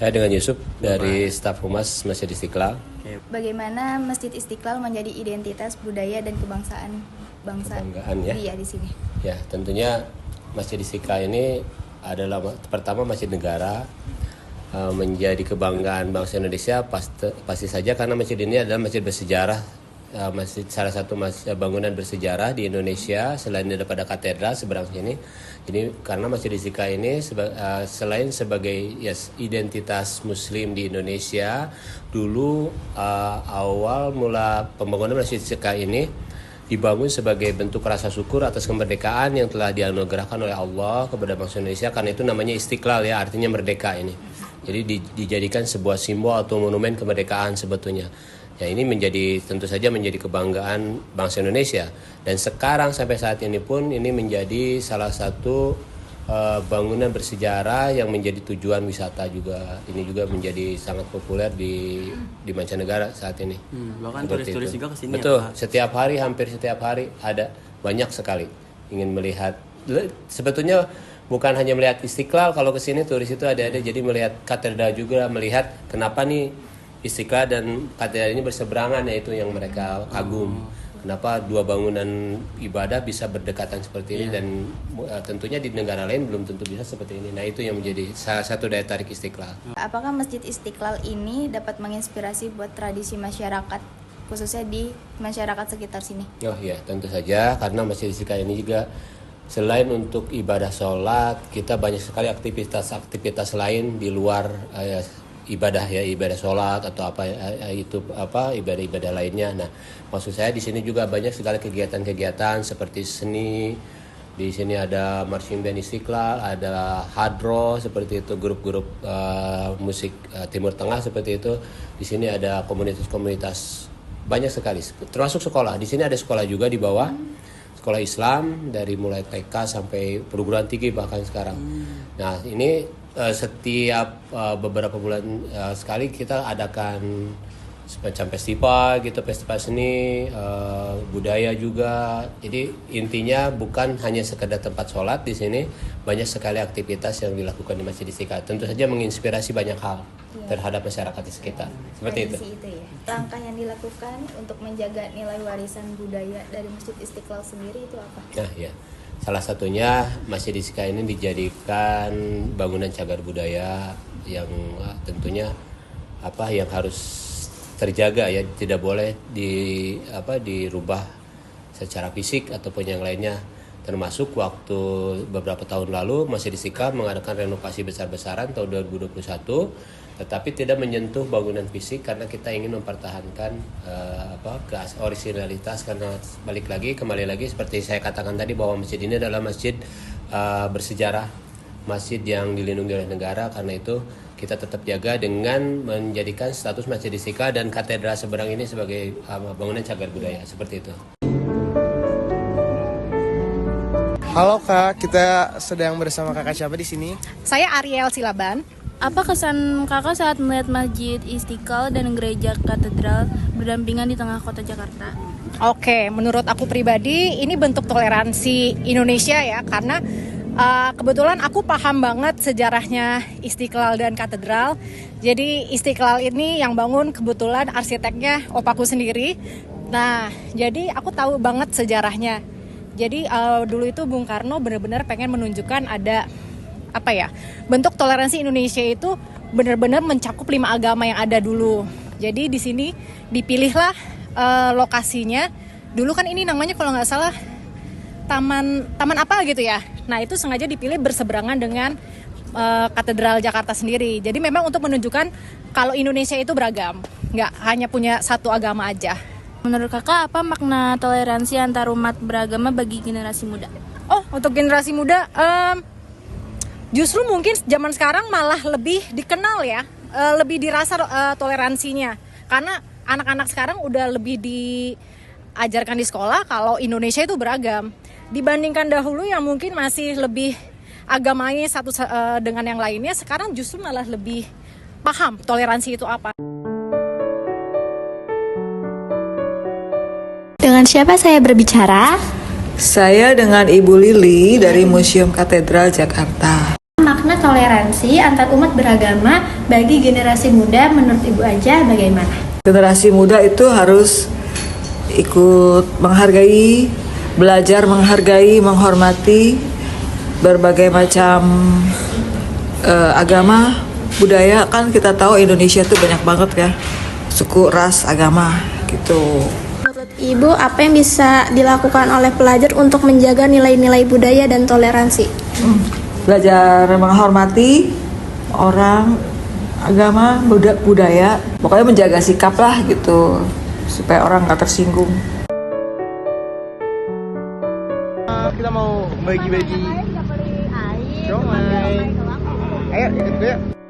Saya dengan Yusuf dari staf Humas Masjid Istiqlal. Bagaimana Masjid Istiqlal menjadi identitas budaya dan kebangsaan bangsa di sini? Ya, tentunya Masjid Istiqlal ini adalah pertama masjid negara, menjadi kebanggaan bangsa Indonesia pasti saja karena masjid ini adalah masjid bersejarah, salah satu bangunan bersejarah di Indonesia selain daripada katedral seberang sini. Jadi karena Masjid Istiqlal ini selain sebagai identitas Muslim di Indonesia, dulu awal mula pembangunan Masjid Istiqlal ini dibangun sebagai bentuk rasa syukur atas kemerdekaan yang telah dianugerahkan oleh Allah kepada bangsa Indonesia. Karena itu namanya Istiqlal, ya, artinya merdeka ini. Jadi dijadikan sebuah simbol atau monumen kemerdekaan sebetulnya. Ya, ini tentu saja menjadi kebanggaan bangsa Indonesia. Dan sekarang sampai saat ini pun ini menjadi salah satu bangunan bersejarah yang menjadi tujuan wisata juga. Ini juga menjadi sangat populer di mancanegara saat ini. Bahkan turis-turis juga kesini. Betul, ya, hampir setiap hari ada banyak sekali ingin melihat. Sebetulnya bukan hanya melihat Istiqlal, kalau kesini turis itu ada. Jadi melihat katedral juga, melihat kenapa nih Istiqlal dan katedral ini berseberangan, yaitu yang mereka kagum. Kenapa dua bangunan ibadah bisa berdekatan seperti ini, dan tentunya di negara lain belum tentu bisa seperti ini. Nah, itu yang menjadi salah satu daya tarik Istiqlal. Apakah Masjid Istiqlal ini dapat menginspirasi buat tradisi masyarakat, khususnya di masyarakat sekitar sini? Oh iya, tentu saja, karena Masjid Istiqlal ini juga selain untuk ibadah sholat, kita banyak sekali aktivitas lain di luar ibadah sholat atau ibadah lainnya. Nah, maksud saya di sini juga banyak sekali kegiatan-kegiatan seperti seni. Di sini ada marching band Istiqlal, ada hadroh seperti itu, grup-grup musik Timur Tengah seperti itu. Di sini ada komunitas-komunitas banyak sekali, termasuk sekolah. Di sini ada sekolah juga di bawah, sekolah Islam dari mulai TK sampai perguruan tinggi bahkan sekarang. Nah, ini setiap beberapa bulan sekali kita adakan semacam festival gitu, festival seni, budaya juga. Jadi intinya bukan hanya sekedar tempat sholat. Di sini banyak sekali aktivitas yang dilakukan di Masjid Istiqlal. Tentu saja menginspirasi banyak hal terhadap masyarakat di sekitar. Seperti itu. Ya. Langkah yang dilakukan untuk menjaga nilai warisan budaya dari Masjid Istiqlal sendiri itu apa? Nah, ya. Salah satunya Masjid Istiqlal ini dijadikan bangunan cagar budaya yang tentunya yang harus terjaga, ya, tidak boleh dirubah secara fisik ataupun yang lainnya. Termasuk waktu beberapa tahun lalu Masjid Istiqlal mengadakan renovasi besar-besaran tahun 2021, tetapi tidak menyentuh bangunan fisik karena kita ingin mempertahankan originalitas. Karena kembali lagi seperti saya katakan tadi, bahwa masjid ini adalah masjid bersejarah, masjid yang dilindungi oleh negara. Karena itu kita tetap jaga dengan menjadikan status Masjid Istiqlal dan katedral seberang ini sebagai bangunan cagar budaya, seperti itu. Halo Kak, kita sedang bersama Kakak siapa di sini? Saya Ariel Silaban. Apa kesan Kakak saat melihat Masjid Istiqlal dan gereja katedral berdampingan di tengah kota Jakarta? Oke, menurut aku pribadi ini bentuk toleransi Indonesia, ya, karena kebetulan aku paham banget sejarahnya Istiqlal dan katedral. Jadi Istiqlal ini yang bangun kebetulan arsiteknya opaku sendiri. Nah, jadi aku tahu banget sejarahnya. Jadi dulu itu Bung Karno benar-benar pengen menunjukkan ada bentuk toleransi Indonesia itu benar-benar mencakup 5 agama yang ada dulu. Jadi di sini dipilihlah lokasinya. Dulu kan ini namanya kalau nggak salah taman apa gitu ya. Nah, itu sengaja dipilih berseberangan dengan katedral Jakarta sendiri. Jadi memang untuk menunjukkan kalau Indonesia itu beragam, nggak hanya punya satu agama aja. Menurut Kakak, apa makna toleransi antar umat beragama bagi generasi muda? Oh, untuk generasi muda, justru mungkin zaman sekarang malah lebih dikenal, ya, lebih dirasa toleransinya. Karena anak-anak sekarang udah lebih diajarkan di sekolah kalau Indonesia itu beragam. Dibandingkan dahulu yang mungkin masih lebih agamanya satu dengan yang lainnya, sekarang justru malah lebih paham toleransi itu apa. Dengan siapa saya berbicara? Saya dengan Ibu Lili dari Museum Katedral Jakarta. Makna makna toleransi antar umat beragama bagi generasi muda menurut Ibu Aja bagaimana? Generasi muda itu harus ikut menghargai, belajar menghargai, menghormati berbagai macam agama, budaya. Kan kita tahu Indonesia tuh banyak banget ya, suku, ras, agama gitu. Menurut Ibu, apa yang bisa dilakukan oleh pelajar untuk menjaga nilai-nilai budaya dan toleransi? Belajar menghormati orang, agama, budaya. Pokoknya menjaga sikap lah gitu, supaya orang gak tersinggung. Kita mau bagi-bagi siomay. Ayo ikut gue.